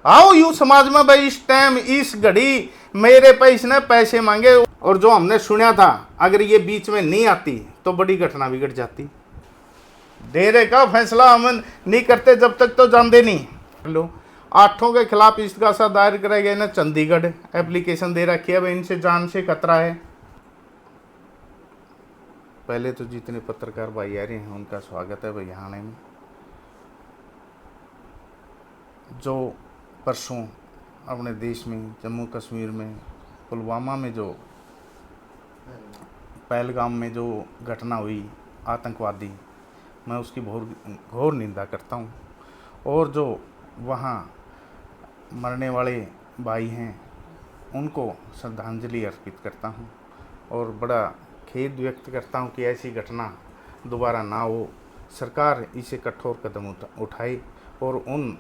आओ यूं समाज में भाई इस टाइम इस घड़ी मेरे पे इसने पैसे मांगे, और जो हमने सुना था अगर ये बीच में नहीं आती तो बड़ी घटना बिगड़ जाती। डेरे का फैसला हम नहीं करते जब तक तो जानते नहीं। लो 8 के खिलाफ इस्तगासा दायर कराए गए ना, चंडीगढ़ एप्लीकेशन दे रखी है भाई, इनसे जान से खतरा है। पहले तो जितने पत्रकार भाई आ रहे हैं उनका स्वागत है भाई आने में। जो परसों अपने देश में जम्मू कश्मीर में पुलवामा में जो पहलगाम में जो घटना हुई आतंकवादी, मैं उसकी घोर निंदा करता हूँ। और जो वहाँ मरने वाले भाई हैं उनको श्रद्धांजलि अर्पित करता हूँ और बड़ा खेद व्यक्त करता हूँ कि ऐसी घटना दोबारा ना हो। सरकार इसे कठोर कदम उठाए और उन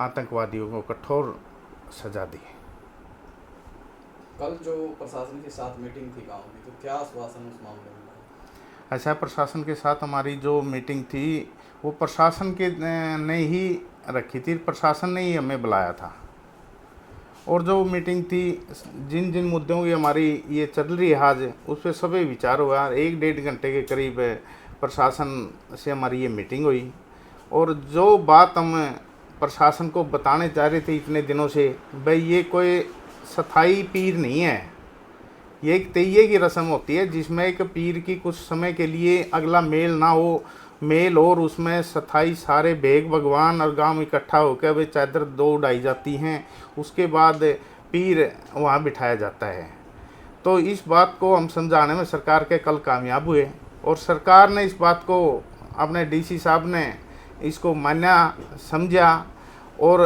आतंकवादियों को कठोर सजा दी। कल जो प्रशासन के साथ मीटिंग थी गांव की, तो क्या आश्वासन उस मामले में? ऐसा प्रशासन के साथ हमारी जो मीटिंग थी वो प्रशासन के ने ही रखी थी, प्रशासन ने ही हमें बुलाया था। और जो मीटिंग थी जिन जिन मुद्दों की हमारी ये चल रही है आज, उस पर सभी विचार हुआ। 1-1.5 घंटे के करीब प्रशासन से हमारी ये मीटिंग हुई। और जो बात हम प्रशासन को बताने चाह रहे थे इतने दिनों से, भाई ये कोई स्थायी पीर नहीं है, ये एक तैये की रस्म होती है जिसमें एक पीर की कुछ समय के लिए अगला मेल ना हो, मेल और उसमें स्थायी सारे भेग भगवान और गांव इकट्ठा होकर वे चादर 2 उड़ाई जाती हैं, उसके बाद पीर वहाँ बिठाया जाता है। तो इस बात को हम समझाने में सरकार के कल कामयाब हुए और सरकार ने इस बात को, अपने डीसी साहब ने इसको माना समझा और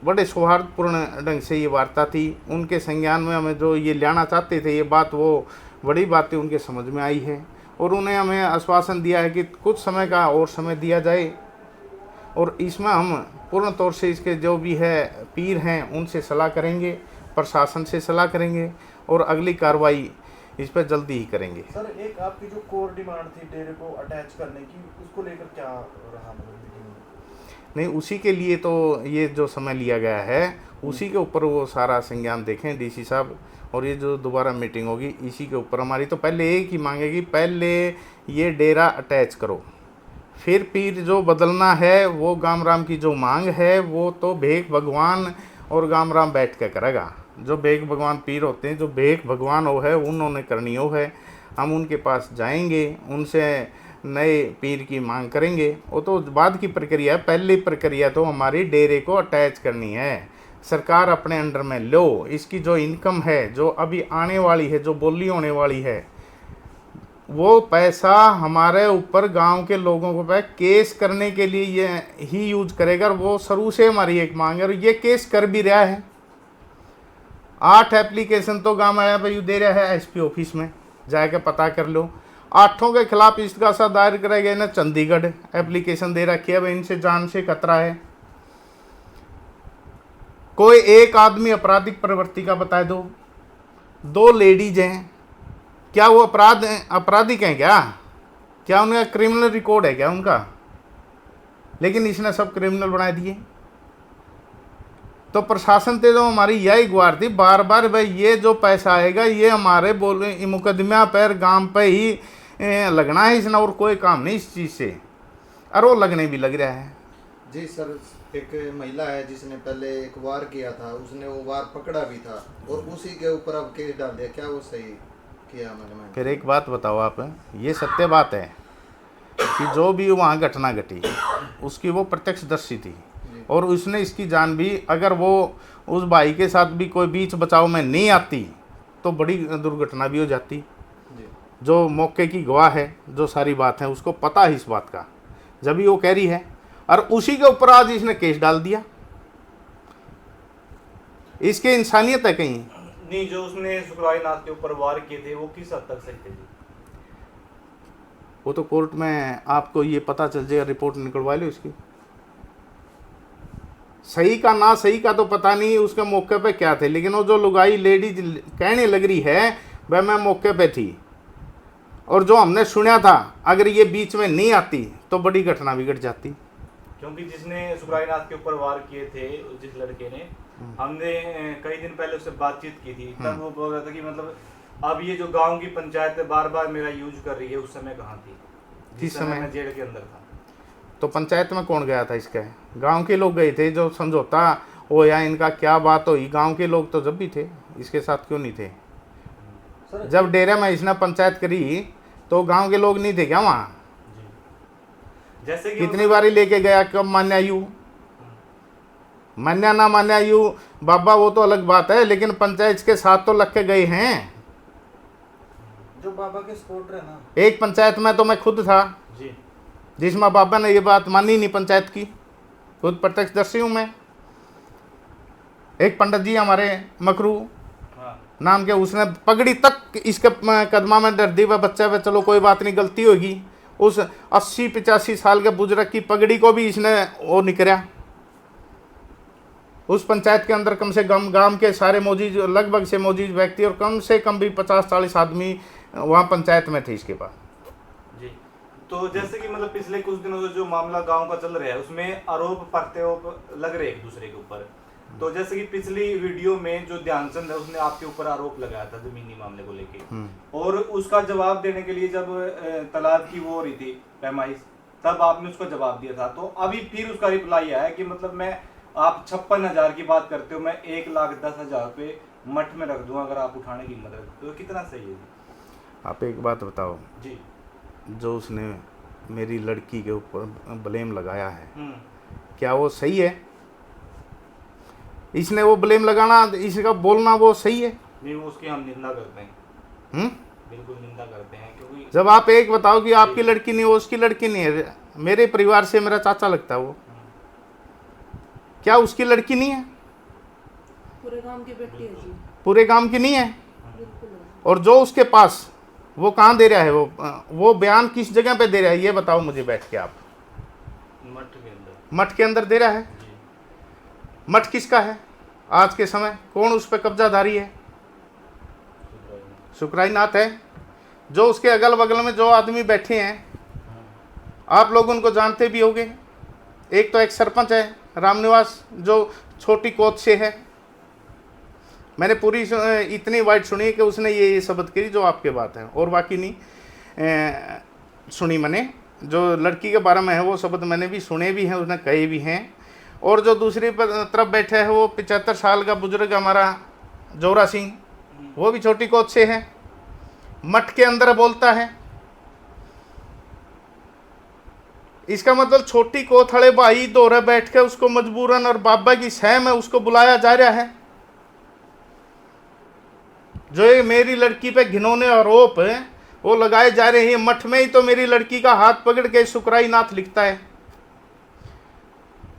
बड़े सौहार्दपूर्ण ढंग से ये वार्ता थी। उनके संज्ञान में हमें जो ये लाना चाहते थे ये बात, वो बड़ी बातें उनके समझ में आई है और उन्हें हमें आश्वासन दिया है कि कुछ समय का और समय दिया जाए और इसमें हम पूर्ण तौर से इसके जो भी है पीर हैं उनसे सलाह करेंगे, प्रशासन से सलाह करेंगे और अगली कार्रवाई इस पर जल्दी ही करेंगे। सर, एक आपकी जो कोर डिमांड थी डेरे को अटैच करने की, उसको लेकर क्या रहा मीटिंग में? नहीं, उसी के लिए तो ये जो समय लिया गया है उसी के ऊपर वो सारा संज्ञान देखें डीसी साहब, और ये जो दोबारा मीटिंग होगी इसी के ऊपर। हमारी तो पहले एक ही मांगेगी, पहले ये डेरा अटैच करो, फिर पीर जो बदलना है वो गाम राम की जो मांग है वो तो भेख भगवान और गाम राम बैठ के करेगा। जो भेख भगवान पीर होते हैं, जो भेख भगवान हो है उन्होंने करनी हो है, हम उनके पास जाएंगे, उनसे नए पीर की मांग करेंगे, वो तो बाद की प्रक्रिया है। पहली प्रक्रिया तो हमारी डेरे को अटैच करनी है, सरकार अपने अंडर में लो। इसकी जो इनकम है जो अभी आने वाली है, जो बोली होने वाली है, वो पैसा हमारे ऊपर गांव के लोगों को पे केस करने के लिए ये ही यूज करेगा। वो शुरू से हमारी एक मांग है और ये केस कर भी रहा है। 8 एप्लीकेशन तो गांव आया भाई दे रहा है एसपी ऑफिस में, जाके पता कर लो। 8 के खिलाफ इस्तगासा दायर कराए गए ना, चंडीगढ़ एप्लीकेशन दे रखी है भाई, इनसे जान से खतरा है। कोई एक आदमी आपराधिक प्रवृत्ति का बता दो। 2 लेडीज हैं, क्या वो आपराधिक हैं क्या उनका क्रिमिनल रिकॉर्ड है क्या उनका? लेकिन इसने सब क्रिमिनल बना दिए। तो प्रशासन से जो हमारी यही गुहार थी बार बार, भाई ये जो पैसा आएगा ये हमारे बोले मुकदमा पर गांव पे ही लगना है इसने, और कोई काम नहीं इस चीज़ से, और वो लगने भी लग रहा है। जी सर, एक महिला है जिसने पहले एक वार किया था, उसने वो वार पकड़ा भी था और उसी के ऊपर अब केस डाल दिया, क्या वो सही किया? मैंने फिर एक बात बताओ आप, ये सत्य बात है कि जो भी वहाँ घटना घटी उसकी वो प्रत्यक्षदर्शी थी और उसने इसकी जान भी, अगर वो उस भाई के साथ भी कोई बीच बचाव में नहीं आती तो बड़ी दुर्घटना भी हो जाती। जो मौके की गवाह है, जो सारी बात है उसको पता है इस बात का, जब भी वो कह रही है, और उसी के ऊपर आज इसने केस डाल दिया। इसके इंसानियत है कहीं नहीं? जो उसने सुखराय नाथ के ऊपर वार किए थे वो किस हद तक सही थे? वो तो कोर्ट में आपको ये पता चल जाएगा, रिपोर्ट निकलवा लो इसकी। सही का ना सही का तो पता नहीं उसके मौके पे क्या थे, लेकिन वो जो लुगाई लेडीज कहने लग रही है वह मैं मौके पे थी, और जो हमने सुना था अगर ये बीच में नहीं आती तो बड़ी घटना बिगड़ जाती। क्योंकि जिसने सुखरायनाथ के ऊपर वार किए थे, जिस लड़के ने, हमने कई दिन पहले उससे बातचीत की थी, तब वो बोल रहा था कि मतलब अब ये जो गांव की पंचायत बार बार मेरा यूज कर रही है, उस समय कहाँ थी जिस समय मैं जेल के अंदर था? तो पंचायत में कौन गया था इसके? गांव के लोग गए थे। जो समझौता हो या इनका क्या बात हुई, गांव के लोग तो जब भी थे, इसके साथ क्यों नहीं थे? सर जब डेरे में इसने पंचायत करी तो गांव के लोग नहीं थे क्या वहाँ? जैसे कि कितनी बारी लेके गया, कब मान्या यू मान्या ना मान्या यू बाबा वो तो अलग बात है, लेकिन पंचायत के साथ तो लग के गए हैं। जो बाबा के सपोर्टर है ना, एक पंचायत में तो मैं खुद था जी जिसमें बाबा ने ये बात मानी नहीं पंचायत की, खुद प्रत्यक्षदर्शी हूँ मैं। एक पंडित जी हमारे मकरू हाँ नाम के, उसने पगड़ी तक इसके कदमा में डर दी हुआ बच्चा पे, चलो कोई बात नहीं गलती होगी। उस 80-85 साल के बुजुर्ग की पगड़ी को भी इसने वो निकरा। उस पंचायत के अंदर कम से कम गांव के सारे मौजूद लगभग से मौजूद व्यक्ति और कम से कम भी 50-40 आदमी वहाँ पंचायत में थे इसके पास। जी। तो जैसे कि मतलब पिछले कुछ दिनों से जो मामला गांव का चल रहा है, उसमें आरोप प्रत्यारोप लग रहे हैं एक दूसरे के ऊपर। तो जैसे कि पिछली वीडियो में जो ध्यानचंद है, उसने आपके ऊपर आरोप लगाया था जमीनी मामले को लेके, और उसका जवाब देने के लिए जब तालाब की वो हो रही थी पैमाइश, तब आपने उसको जवाब दिया था। तो अभी फिर उसका रिप्लाई आया कि मतलब मैं, आप 56,000 की बात करते हो, मैं 1,10,000 रुपये मठ में रख दूंगा अगर आप उठाने की हिम्मत रखते हो। तो कितना सही है? आप एक बात बताओ, जी जो उसने मेरी लड़की के ऊपर ब्लेम लगाया है, क्या वो सही है? इसने वो ब्लेम लगाना, इसका बोलना वो सही है? नहीं, वो उसकी हम निंदा करते हैं, बिल्कुल निंदा करते हैं। क्योंकि जब आप एक बताओ कि आपकी लड़की नहीं, वो उसकी लड़की नहीं है, मेरे परिवार से मेरा चाचा लगता है वो, क्या उसकी लड़की नहीं है? पूरे गांव की बेटी है जी, पूरे गांव की नहीं है? बिल्कुल है। और जो उसके पास, वो कहाँ दे रहा है? वो बयान किस जगह पे दे रहा है, ये बताओ मुझे बैठ के आप। मठ के अंदर, मठ के अंदर दे रहा है। मठ किसका है आज के समय? कौन उस पर कब्जाधारी है? सुखरायनाथ है। जो उसके अगल बगल में जो आदमी बैठे हैं, आप लोग उनको जानते भी होंगे। एक तो एक सरपंच है रामनिवास, जो छोटी कोत से है। मैंने पूरी इतनी वाइट सुनी कि उसने ये शब्द करी जो आपके बात है, और बाकी नहीं सुनी मैंने। जो लड़की के बारे में है वो शब्द मैंने भी सुने भी हैं, उसने कहे भी हैं। और जो दूसरी तरफ बैठे है वो 75 साल का बुजुर्ग हमारा जोरा सिंह, वो भी छोटी कोत से है, मठ के अंदर बोलता है। इसका मतलब छोटी कोत वाले भाई दोहरे बैठ के उसको मजबूरन और बाबा की सह में उसको बुलाया जा रहा है। जो ये मेरी लड़की पे घिनौने आरोप वो लगाए जा रहे हैं, मठ में ही तो मेरी लड़की का हाथ पकड़ के सुखरायनाथ लिखता है।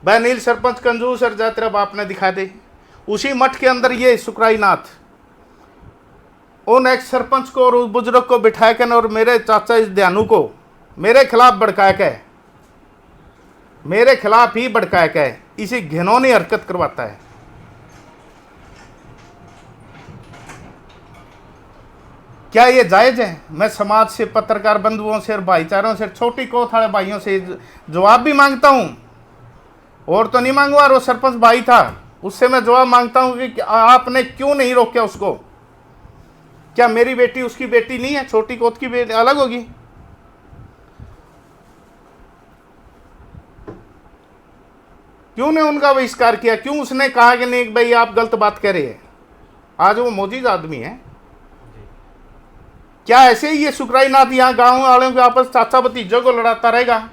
वह नील सरपंच कंजूस और जा तेरा बाप ने दिखा दे। उसी मठ के अंदर ये सुखरायनाथ उन एक्स सरपंच को और उस बुजुर्ग को बिठा के और मेरे चाचा इस ध्यानू को मेरे खिलाफ भड़का के, मेरे खिलाफ ही भड़का के इसी घिनौनी हरकत करवाता है। क्या ये जायज है? मैं समाज से, पत्रकार बंधुओं से और भाईचारों से, छोटी कोत वाले भाइयों से जवाब भी मांगता हूं, और तो नहीं मांगूंगा। वो सरपंच भाई था, उससे मैं जवाब मांगता हूं कि आपने क्यों नहीं रोका उसको? क्या मेरी बेटी उसकी बेटी नहीं है? छोटी कोत की बेटी अलग होगी? क्यों ने उनका बहिष्कार किया? क्यों उसने कहा कि नहीं भाई आप गलत बात कह रहे हैं? आज वो मौजूद आदमी है। क्या ऐसे ही ये सुखरायनाथ यहाँ गांव वालों के आपस चाचा भतीजों को लड़ाता रहेगा,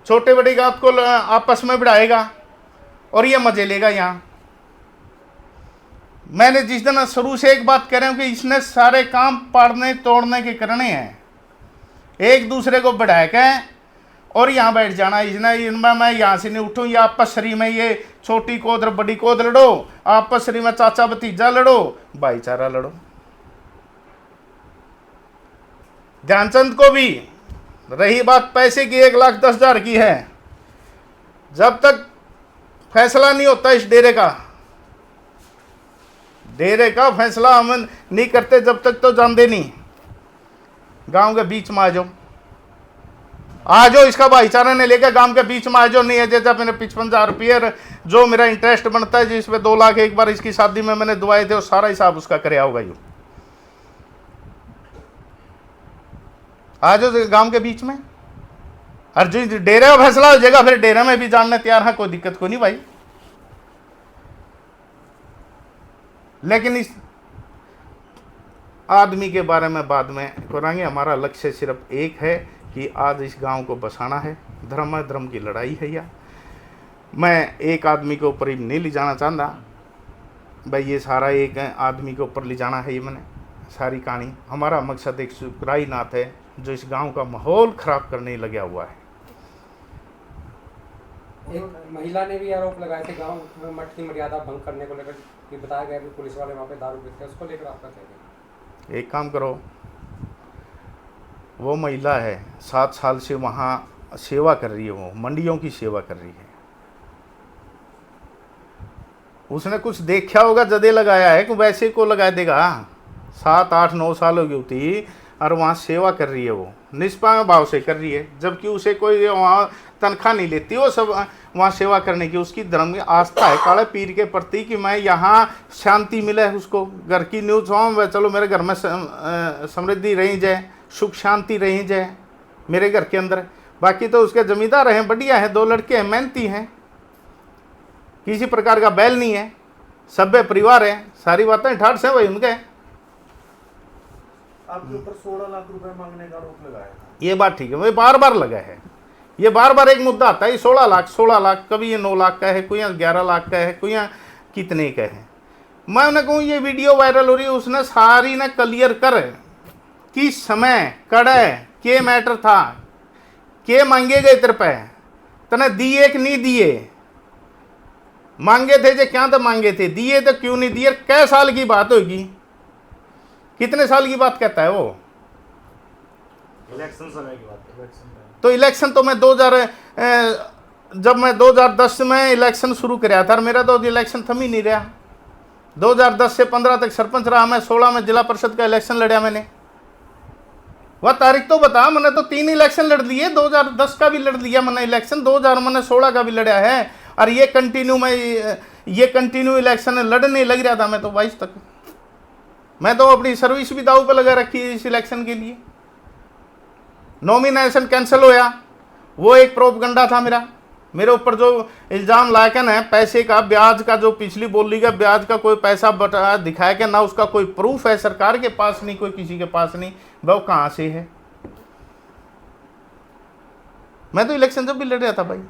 छोटे बड़े गांव को आपस में बढ़ाएगा और ये मजे लेगा? यहाँ मैंने जिस दिन शुरू से एक बात कह रहा हूँ कि इसने सारे काम पाड़ने तोड़ने के करने हैं, एक दूसरे को बढ़ा के और यहाँ बैठ जाना। इसने इनमें मैं यहाँ से नहीं उठूँ, या आपसरी में ये छोटी कोद बड़ी कोद लड़ो, आपसरी में चाचा भतीजा लड़ो, भाईचारा लड़ो। ध्यानचंद को भी रही बात पैसे की, 1,10,000 की है, जब तक फैसला नहीं होता इस डेरे का फैसला हम नहीं करते जब तक, तो जानते नहीं। गांव के बीच में आ जाओ, आ जाओ, इसका भाईचारा ने लेकर गांव के बीच में आ जाओ। नहीं है जैसा मैंने 55,000 रुपये जो मेरा इंटरेस्ट बनता है, जिसमें 2 लाख एक बार इसकी शादी में मैंने दुआए थे, वो सारा हिसाब उसका करे होगा। यू आ जाओ गांव के बीच में, और जो डेरे का फैसला हो जाएगा फिर डेरे में भी जानने तैयार है, कोई दिक्कत को नहीं भाई। लेकिन इस आदमी के बारे में बाद में करेंगे। हमारा लक्ष्य सिर्फ एक है कि आज इस गांव को बसाना है। धर्म है, धर्म की लड़ाई है। या मैं एक आदमी के ऊपर ही नहीं ले जाना चाहता भाई, ये सारा एक आदमी के ऊपर ले जाना है। ये मैंने सारी कहानी, हमारा मकसद एक सुकराई नाथ है जो इस गांव का माहौल खराब करने लगा हुआ है। एक महिला ने भी आरोप लगाए थे गांव में मठ की मर्यादा भंग करने को लेकर, कि बताया गया कि पुलिस वाले वहाँ पे दारू पीते हैं, उसको लेकर आपका क्या कहना है? एक काम करो, वो महिला है 7 साल से वहाँ सेवा कर रही है, वो मंडियों की सेवा कर रही है। उसने कुछ देखा होगा, जदे लगाया है कि वैसे को लगा देगा। 7, 8, 9 साल हो गई थी और वहाँ सेवा कर रही है, वो निष्पाप भाव से कर रही है, जबकि उसे कोई वहाँ तनख्वाह नहीं लेती। वो सब वहाँ सेवा करने की उसकी धर्म की आस्था है काले पीर के प्रति, कि मैं यहाँ शांति मिले उसको, घर की न्यूज़ हो, चलो मेरे घर में समृद्धि रही जाए, सुख शांति रही जाए मेरे घर के अंदर। बाकी तो उसके जमींदार हैं, बढ़िया है, 2 लड़के हैं, मेहनती हैं, किसी प्रकार का बैल नहीं है, सभ्य परिवार है, सारी बातें ठाठ से भाई उनके। आपके ऊपर 16 लाख रुपए मांगने का आरोप लगाया था। ये बात ठीक है, वही बार बार लगा है। ये बार बार एक मुद्दा आता है, 16 लाख, कभी ये 9 लाख का है, कोई 11 लाख का है, कोई कितने का है। मैं उन्हें कहूँ ये वीडियो वायरल हो रही है, उसने सारी ने क्लियर कर कि समय कड़े के मैटर था, के मांगे गए तेरे पे, तने दिए कि नहीं दिए, मांगे थे जो क्या तो मांगे थे, दिए तो क्यों नहीं दिए, कै साल की बात होगी, कितने साल की बात कहता है वो। इलेक्शन समय की बात है। तो इलेक्शन तो मैं 2010 में इलेक्शन शुरू कराया था, मेरा तो इलेक्शन थम ही नहीं रहा। 2010 से 15 तक सरपंच रहा मैं, 16 में जिला परिषद का इलेक्शन लड़ा मैंने। वह तारीख तो बता, मैंने तो 3 इलेक्शन लड़ लिए, 2010 का भी लड़ लिया मैंने इलेक्शन, 2016 का भी लड़ा है, और ये कंटिन्यू इलेक्शन लड़ने लग रहा था मैं तो 22 तक। मैं तो अपनी सर्विस भी दाव पे लगा रखी है इस इलेक्शन के लिए। नॉमिनेशन कैंसिल होया, वो एक प्रोपगंडा था मेरे ऊपर जो इल्ज़ाम लायकन है पैसे का, ब्याज का, जो पिछली बोली का ब्याज का कोई पैसा बता दिखाया कि ना, उसका कोई प्रूफ है सरकार के पास नहीं, कोई किसी के पास नहीं, वो कहाँ से है। मैं तो इलेक्शन जब भी लड़ रहा था भाई,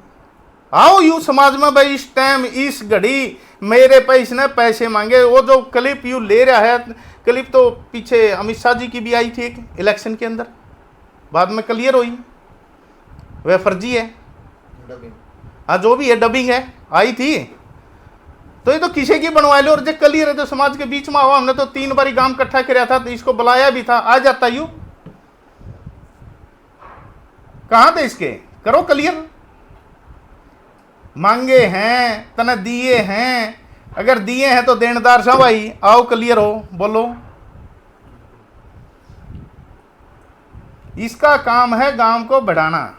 आओ यूँ समाज में भाई, इस टाइम इस घड़ी मेरे पे इसने पैसे मांगे। वो जो क्लिप यूँ ले रहा है, क्लिप तो पीछे अमित शाह जी की भी आई थी एक इलेक्शन के अंदर, बाद में क्लियर हुई वह फर्जी है, हाँ जो भी है डबिंग है, आई थी। तो ये तो किसी की बनवा लो, और जो क्लियर है तो समाज के बीच में हुआ। हमने तो 3 बार गांव इकट्ठा किया था, तो इसको बुलाया भी था, आ जाता यू, कहाँ थे इसके, करो क्लियर। मांगे हैं तने दिए हैं, अगर दिए हैं तो देनदार साहब भाई आओ क्लियर हो, बोलो। इसका काम है गांव को बढ़ाना,